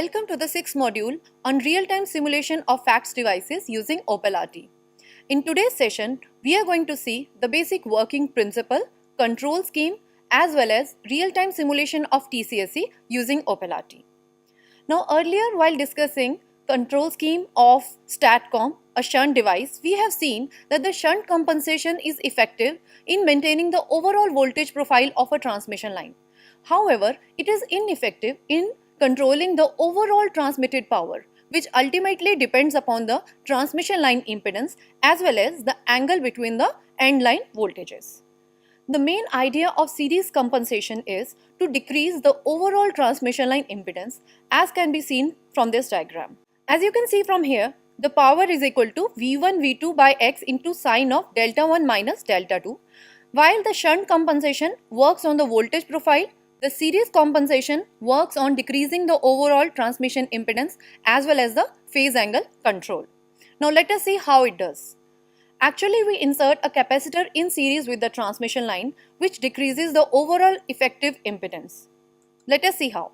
Welcome to the 6th module on real-time simulation of fax devices using OPAl RT. In today's session, we are going to see the basic working principle, control scheme as well as real-time simulation of TCSC using OPAl RT. Now earlier while discussing control scheme of STATCOM, a shunt device, we have seen that the shunt compensation is effective in maintaining the overall voltage profile of a transmission line. However, it is ineffective in controlling the overall transmitted power, which ultimately depends upon the transmission line impedance as well as the angle between the end line voltages. The main idea of series compensation is to decrease the overall transmission line impedance, as can be seen from this diagram. As you can see from here, the power is equal to V1 V2 by X into sine of delta 1 minus delta 2. While the shunt compensation works on the voltage profile, the series compensation works on decreasing the overall transmission impedance as well as the phase angle control. Now let us see how it does. Actually, we insert a capacitor in series with the transmission line, which decreases the overall effective impedance. Let us see how.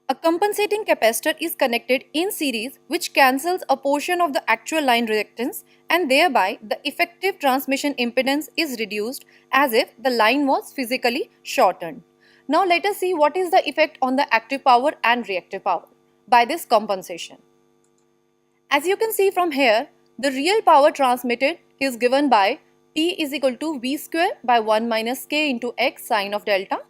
A compensating capacitor is connected in series, which cancels a portion of the actual line reactance, and thereby the effective transmission impedance is reduced as if the line was physically shortened. Now let us see what is the effect on the active power and reactive power by this compensation. As you can see from here, the real power transmitted is given by P is equal to V square by 1 minus K into X sine of delta,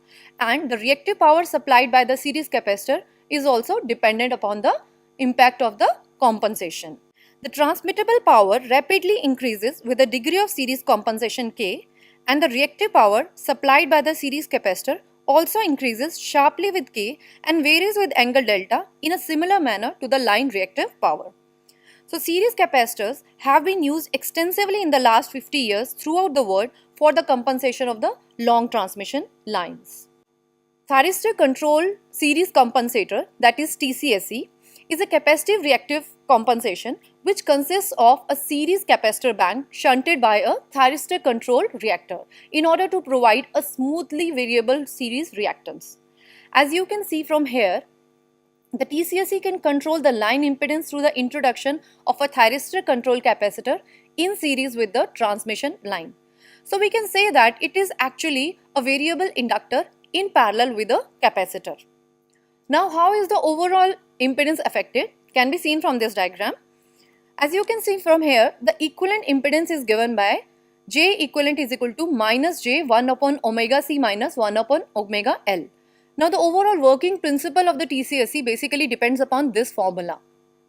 and the reactive power supplied by the series capacitor is also dependent upon the impact of the compensation. The transmittable power rapidly increases with the degree of series compensation K, and the reactive power supplied by the series capacitor also increases sharply with K and varies with angle delta in a similar manner to the line reactive power. So series capacitors have been used extensively in the last 50 years throughout the world for the compensation of the long transmission lines. Thyristor controlled series compensator, that is TCSC, is a capacitive reactive compensation which consists of a series capacitor bank shunted by a thyristor controlled reactor in order to provide a smoothly variable series reactance. As you can see from here, the TCSC can control the line impedance through the introduction of a thyristor control capacitor in series with the transmission line. So we can say that it is actually a variable inductor in parallel with a capacitor. Now how is the overall impedance affected can be seen from this diagram. As you can see from here, the equivalent impedance is given by J equivalent is equal to minus J 1 upon omega C minus 1 upon omega L. Now the overall working principle of the TCSC basically depends upon this formula.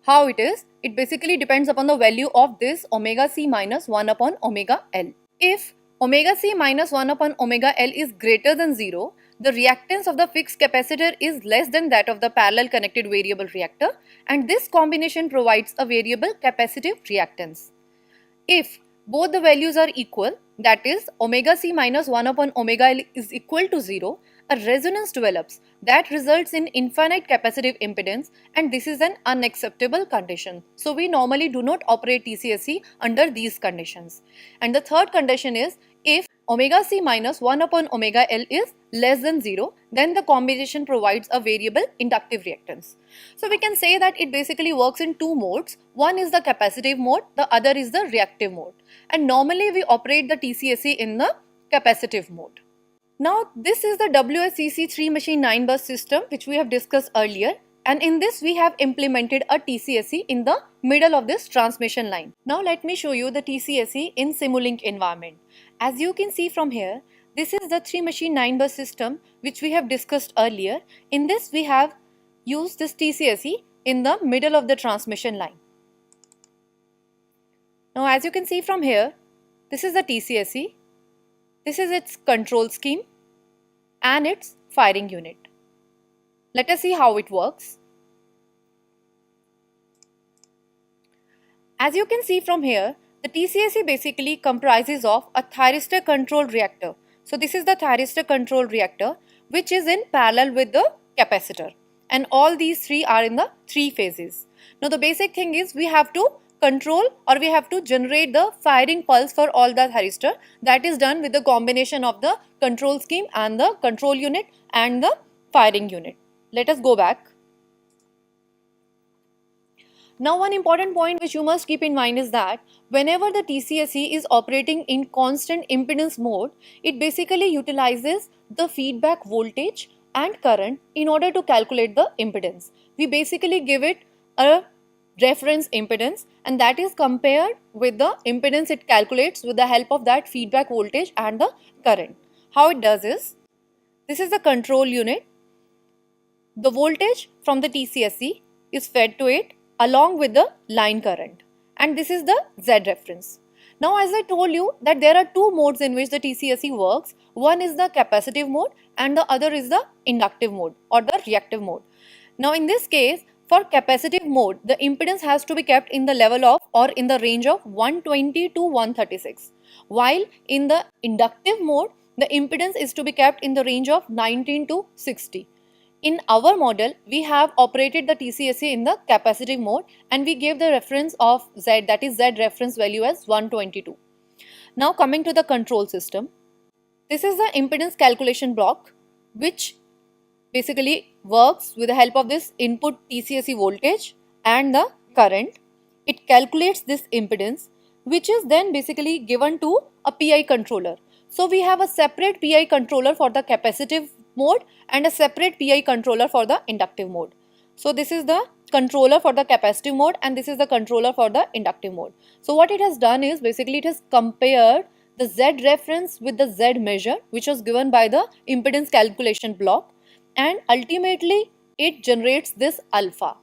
How it is? It basically depends upon the value of this omega C minus 1 upon omega L. If omega C minus 1 upon omega L is greater than 0, the reactance of the fixed capacitor is less than that of the parallel connected variable reactor, and this combination provides a variable capacitive reactance. If both the values are equal, that is omega C minus 1 upon omega L is equal to 0, a resonance develops that results in infinite capacitive impedance, and this is an unacceptable condition. So we normally do not operate TCSC under these conditions. And the third condition is if omega C minus 1 upon omega L is less than 0, then the combination provides a variable inductive reactance. So we can say that it basically works in two modes. One is the capacitive mode, the other is the reactive mode. And normally we operate the TCSC in the capacitive mode. Now this is the WSCC 3 machine 9 bus system which we have discussed earlier, and in this we have implemented a TCSC in the middle of this transmission line. Now let me show you the TCSC in Simulink environment. As you can see from here, this is the 3 machine 9 bus system which we have discussed earlier. In this we have used this TCSC in the middle of the transmission line. Now as you can see from here, this is the TCSC. This is its control scheme and its firing unit. Let us see how it works. As you can see from here, the TCSC basically comprises of a thyristor controlled reactor. So this is the thyristor controlled reactor which is in parallel with the capacitor, and all these three are in the three phases. Now the basic thing is we have to control or we have to generate the firing pulse for all the thyristor. That is done with the combination of the control scheme and the control unit and the firing unit. Let us go back. Now one important point which you must keep in mind is that whenever the TCSC is operating in constant impedance mode, it basically utilizes the feedback voltage and current in order to calculate the impedance. We basically give it a reference impedance, and that is compared with the impedance it calculates with the help of that feedback voltage and the current. How it does is, this is the control unit. The voltage from the TCSC is fed to it along with the line current, and this is the Z reference. Now as I told you that there are two modes in which the TCSC works. One is the capacitive mode and the other is the inductive mode or the reactive mode. Now in this case, for capacitive mode, the impedance has to be kept in the level of or in the range of 120 to 136, while in the inductive mode, the impedance is to be kept in the range of 19 to 60. In our model, we have operated the TCSC in the capacitive mode and we gave the reference of Z, that is Z reference value, as 122. Now coming to the control system, this is the impedance calculation block which basically works with the help of this input TCSC voltage and the current. It calculates this impedance which is then basically given to a PI controller. So we have a separate PI controller for the capacitive mode and a separate PI controller for the inductive mode. So this is the controller for the capacitive mode and this is the controller for the inductive mode. So what it has done is basically it has compared the Z reference with the Z measure which was given by the impedance calculation block, and ultimately it generates this alpha.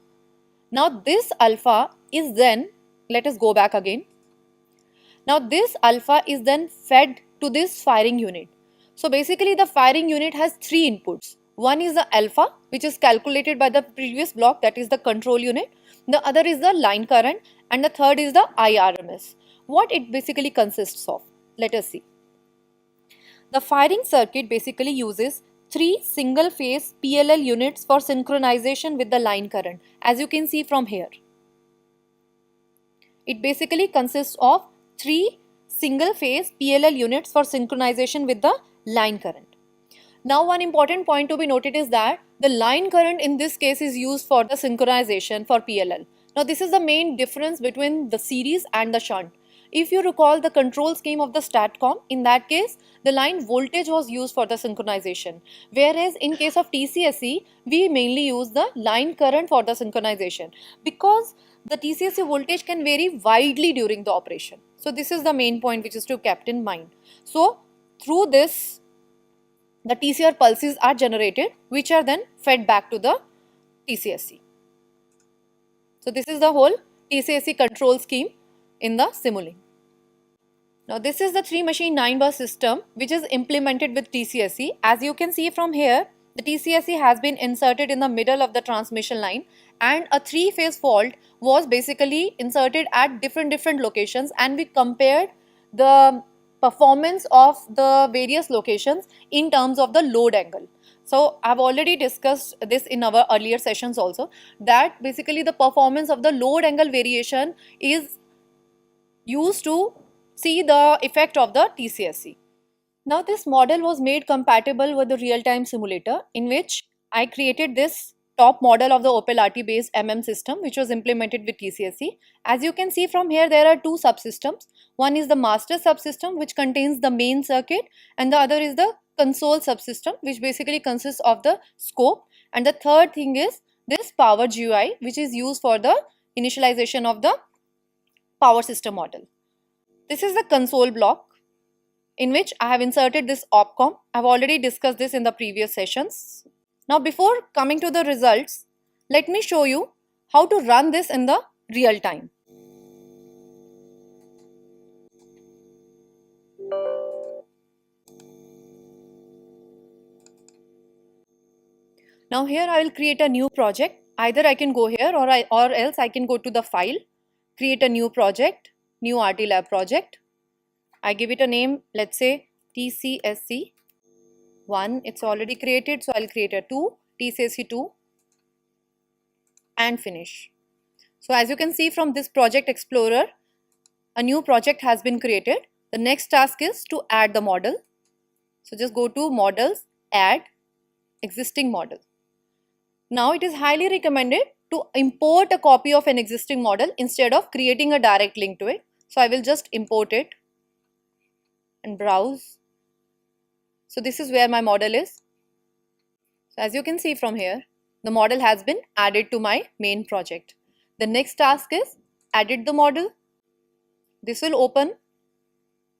Now this alpha is then, let us go back again. Now this alpha is then fed to this firing unit. So basically the firing unit has three inputs. One is the alpha which is calculated by the previous block, that is the control unit. The other is the line current and the third is the IRMS. What it basically consists of? Let us see. The firing circuit basically uses three single phase PLL units for synchronization with the line current, as you can see from here. It basically consists of three single phase PLL units for synchronization with the line current. Now one important point to be noted is that the line current in this case is used for the synchronization for PLL. Now this is the main difference between the series and the shunt. If you recall the control scheme of the STATCOM, in that case the line voltage was used for the synchronization, whereas in case of TCSC we mainly use the line current for the synchronization because the TCSC voltage can vary widely during the operation. So this is the main point which is to kept in mind. So through this the TCR pulses are generated which are then fed back to the TCSC. So this is the whole TCSC control scheme in the Simulink. Now this is the 3-machine 9-bus system which is implemented with TCSC. As you can see from here, the TCSC has been inserted in the middle of the transmission line and a 3-phase fault was basically inserted at different locations, and we compared the performance of the various locations in terms of the load angle. So I have already discussed this in our earlier sessions also, that basically the performance of the load angle variation is used to see the effect of the TCSC. Now this model was made compatible with the real-time simulator, in which I created this top model of the OPAl RT based system which was implemented with TCSC. As you can see from here, there are two subsystems. One is the master subsystem which contains the main circuit, and the other is the console subsystem which basically consists of the scope, and the third thing is this power GUI which is used for the initialization of the power system model. This is the console block in which I have inserted this OPCOM. I have already discussed this in the previous sessions. Now before coming to the results, let me show you how to run this in the real time. Now here I will create a new project. Either I can go here or else I can go to the file, create a new project, new RT lab project. I give it a name, let's say TCSC 1, it's already created, so I'll create a 2, TCSC 2 and finish. So as you can see from this project explorer, a new project has been created. The next task is to add the model. So just go to models, add existing model. Now it is highly recommended to import a copy of an existing model instead of creating a direct link to it. So I will just import it and browse. So this is where my model is. So as you can see from here, the model has been added to my main project. The next task is edit the model. This will open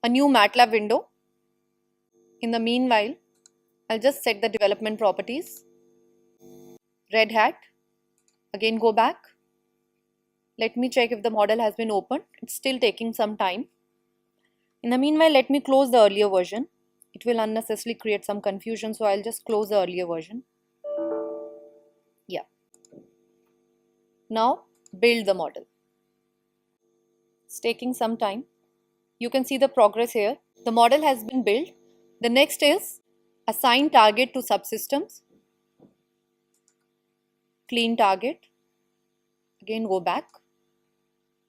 a new MATLAB window. In the meanwhile, I'll just set the development properties. Red Hat. Again go back. Let me check if the model has been opened. It's still taking some time. In the meanwhile, let me close the earlier version. It will unnecessarily create some confusion, so I'll just close the earlier version. Yeah. Now build the model. It's taking some time. You can see the progress here. The model has been built. The next is assign target to subsystems. Clean target. Again go back.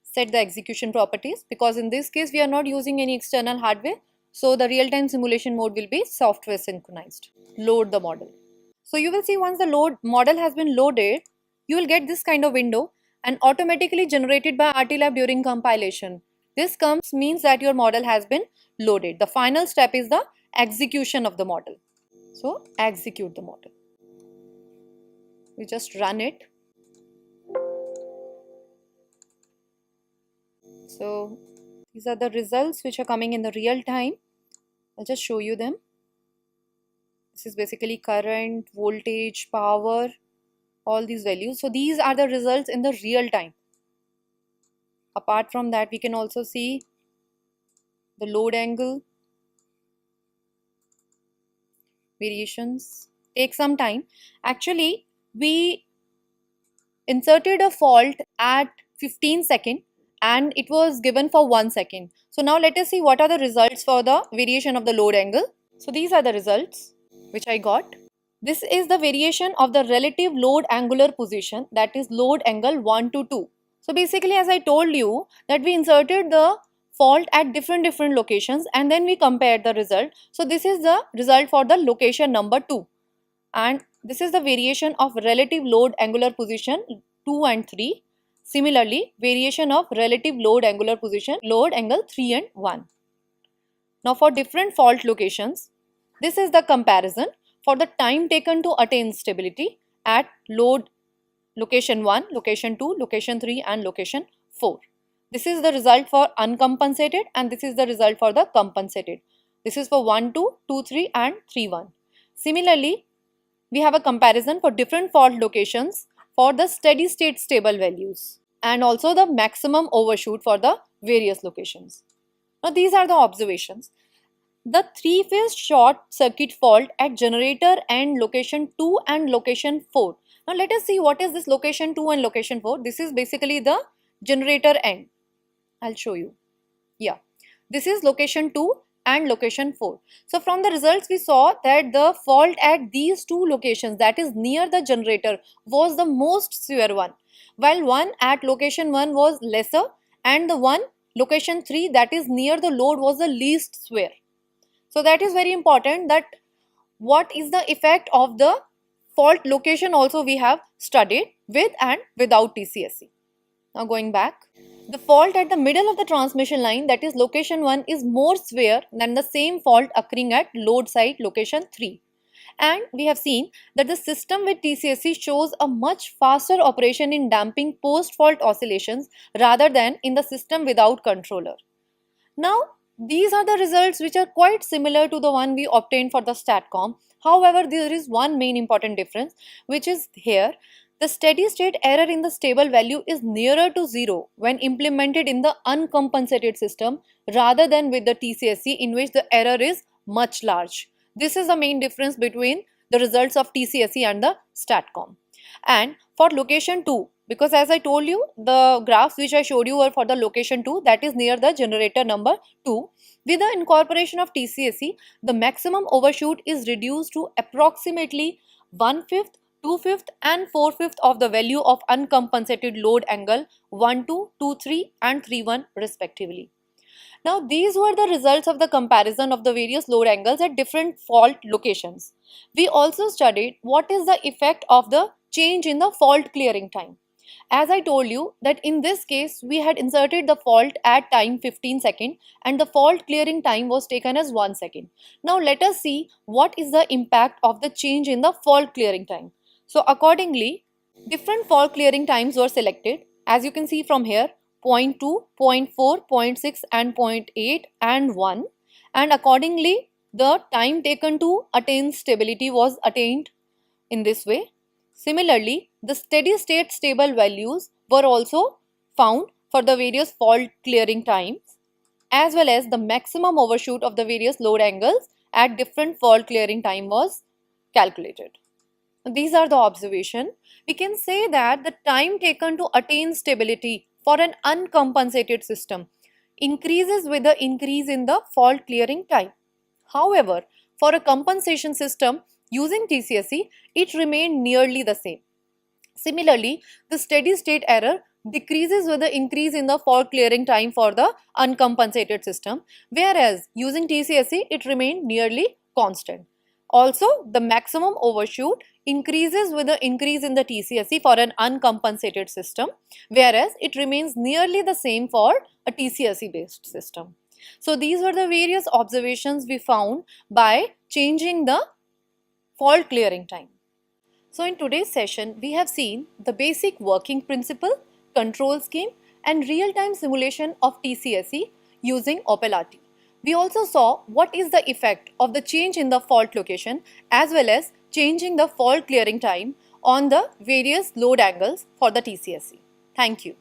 Set the execution properties, because in this case we are not using any external hardware. So the real-time simulation mode will be software synchronized. Load the model. So you will see once the model has been loaded, you will get this kind of window and automatically generated by RTLab during compilation. This means that your model has been loaded. The final step is the execution of the model. So execute the model. We just run it. So these are the results which are coming in the real time. I'll just show you them. This is basically current, voltage, power, all these values. So these are the results in the real time. Apart from that, we can also see the load angle, variations. Take some time. Actually, we inserted a fault at 15 seconds and it was given for 1 second. So now let us see what are the results for the variation of the load angle. So these are the results which I got. This is the variation of the relative load angular position, that is load angle 1 to 2. So basically, as I told you, that we inserted the fault at different locations and then we compared the result. So this is the result for the location number 2, and this is the variation of relative load angular position 2 and 3. Similarly, variation of relative load angular position, load angle 3 and 1. Now for different fault locations, this is the comparison for the time taken to attain stability at load location 1, location 2, location 3 and location 4. This is the result for uncompensated and this is the result for the compensated. This is for 1, 2, 2, 3 and 3, 1. Similarly, we have a comparison for different fault locations for the steady state stable values and also the maximum overshoot for the various locations. Now these are the observations. The 3-phase short circuit fault at generator and location 2 and location 4. Now let us see what is this location 2 and location 4. This is basically the generator end. I'll show you. Yeah, this is location 2 and location 4. So from the results we saw that the fault at these two locations, that is near the generator, was the most severe one, while one at location 1 was lesser and the one location 3 that is near the load was the least severe. So that is very important, that what is the effect of the fault location also we have studied with and without TCSC. Now going back, the fault at the middle of the transmission line, that is location 1, is more severe than the same fault occurring at load site location 3. And we have seen that the system with TCSC shows a much faster operation in damping post-fault oscillations rather than in the system without controller. Now these are the results which are quite similar to the one we obtained for the StatCom. However, there is one main important difference, which is here. The steady state error in the stable value is nearer to 0 when implemented in the uncompensated system rather than with the TCSC, in which the error is much large. This is the main difference between the results of TCSC and the StatCom. And for location 2, because as I told you, the graphs which I showed you were for the location 2, that is near the generator number 2. With the incorporation of TCSC, the maximum overshoot is reduced to approximately 1/5, 2/5 and 4/5 of the value of uncompensated load angle 1, 2, 2, 3 and 3, 1 respectively. Now these were the results of the comparison of the various load angles at different fault locations. We also studied what is the effect of the change in the fault clearing time. As I told you that in this case we had inserted the fault at time 15 seconds and the fault clearing time was taken as 1 second. Now let us see what is the impact of the change in the fault clearing time. So accordingly, different fault clearing times were selected. As you can see from here, 0.2, 0.4, 0.6 and 0.8 and 1, and accordingly the time taken to attain stability was attained in this way. Similarly, the steady state stable values were also found for the various fault clearing times, as well as the maximum overshoot of the various load angles at different fault clearing time was calculated. These are the observation. We can say that the time taken to attain stability for an uncompensated system increases with the increase in the fault clearing time. However, for a compensation system using TCSC, it remained nearly the same. Similarly, the steady state error decreases with the increase in the fault clearing time for the uncompensated system, whereas using TCSC, it remained nearly constant. Also, the maximum overshoot increases with the increase in the TCSC for an uncompensated system, whereas it remains nearly the same for a TCSC based system. So these were the various observations we found by changing the fault clearing time. So in today's session, we have seen the basic working principle, control scheme and real-time simulation of TCSC using OPAl RT. We also saw what is the effect of the change in the fault location as well as changing the fault clearing time on the various load angles for the TCSC. Thank you.